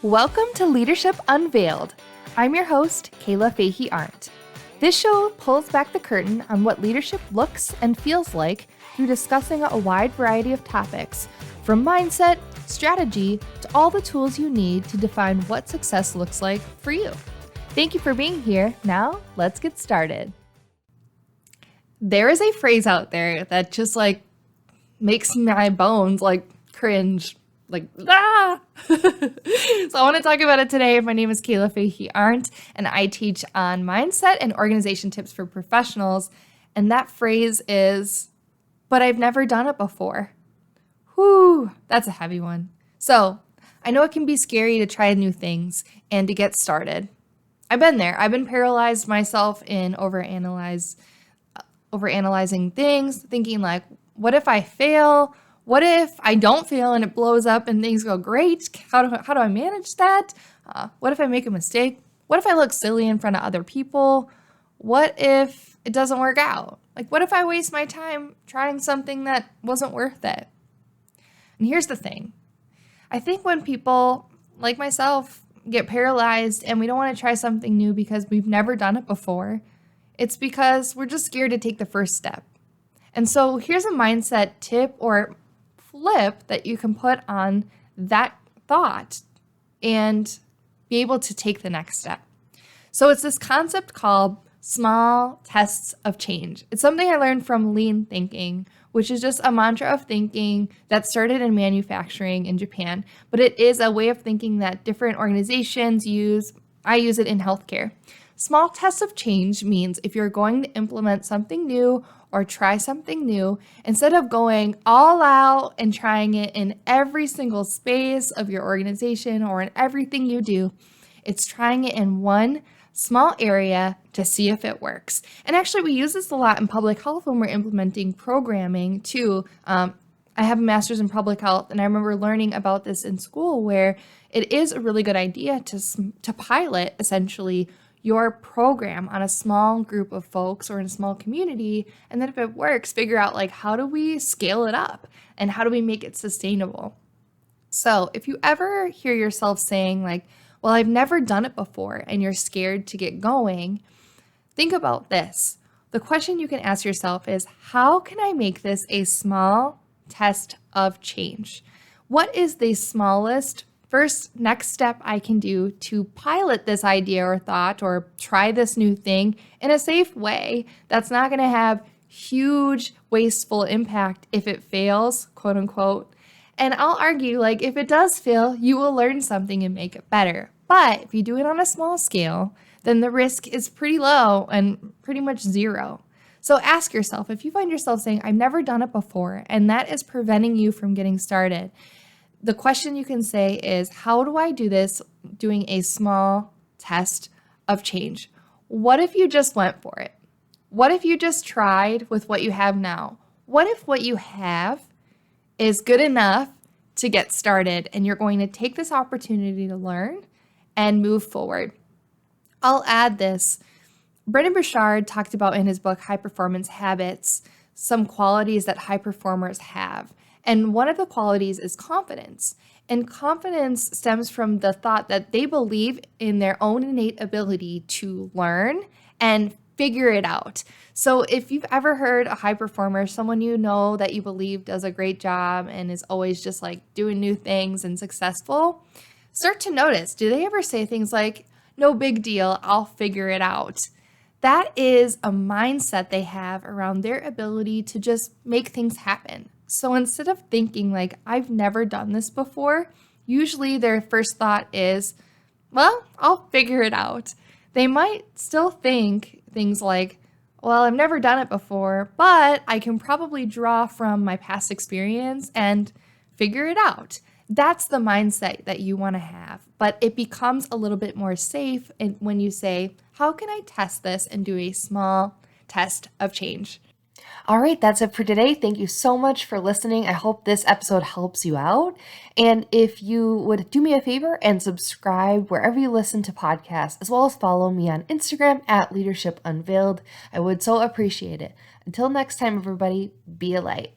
Welcome to Leadership Unveiled. I'm your host, Kayla Fahey-Ahrndt. This show pulls back the curtain on what leadership looks and feels like through discussing a wide variety of topics, from mindset, strategy, to all the tools you need to define what success looks like for you. Thank you for being here. Now, let's get started. There is a phrase out there that just makes my bones cringe. Ah! So I want to talk about it today. My name is Kayla Fahey-Ahrndt, and I teach on mindset and organization tips for professionals. And that phrase is, but I've never done it before. Whew, that's a heavy one. So I know it can be scary to try new things and to get started. I've been there. I've been paralyzed myself in overanalyzing things, thinking what if I fail? What if I don't fail and it blows up and things go great? How do I manage that? What if I make a mistake? What if I look silly in front of other people? What if it doesn't work out? What if I waste my time trying something that wasn't worth it? And here's the thing. I think when people like myself get paralyzed and we don't want to try something new because we've never done it before, it's because we're just scared to take the first step. And so here's a mindset tip or flip that you can put on that thought and be able to take the next step. So it's this concept called small tests of change. It's something I learned from lean thinking, which is just a mantra of thinking that started in manufacturing in Japan, but it is a way of thinking that different organizations use. I use it in healthcare. Small tests of change means if you're going to implement something new or try something new, instead of going all out and trying it in every single space of your organization or in everything you do, it's trying it in one small area to see if it works. And actually, we use this a lot in public health when we're implementing programming too. I have a master's in public health, and I remember learning about this in school where it is a really good idea to pilot essentially your program on a small group of folks or in a small community. And then if it works, figure out how do we scale it up and how do we make it sustainable? So if you ever hear yourself saying well, I've never done it before and you're scared to get going, think about this. The question you can ask yourself is, how can I make this a small test of change? What is the smallest next step I can do to pilot this idea or thought or try this new thing in a safe way that's not going to have huge wasteful impact if it fails, quote unquote. And I'll argue if it does fail, you will learn something and make it better. But if you do it on a small scale, then the risk is pretty low and pretty much zero. So ask yourself, if you find yourself saying, I've never done it before, and that is preventing you from getting started, the question you can say is, how do I do this doing a small test of change? What if you just went for it? What if you just tried with what you have now? What if what you have is good enough to get started and you're going to take this opportunity to learn and move forward? I'll add this. Brendon Burchard talked about in his book, High Performance Habits, some qualities that high performers have. And one of the qualities is confidence. And confidence stems from the thought that they believe in their own innate ability to learn and figure it out. So if you've ever heard a high performer, someone you know that you believe does a great job and is always just doing new things and successful, start to notice, do they ever say things like, no big deal, I'll figure it out? That is a mindset they have around their ability to just make things happen. So instead of thinking I've never done this before, usually their first thought is, well, I'll figure it out. They might still think things well, I've never done it before, but I can probably draw from my past experience and figure it out. That's the mindset that you want to have, but it becomes a little bit more safe when you say, how can I test this and do a small test of change? All right, that's it for today. Thank you so much for listening. I hope this episode helps you out. And if you would do me a favor and subscribe wherever you listen to podcasts, as well as follow me on Instagram at Leadership Unveiled, I would so appreciate it. Until next time, everybody, be a light.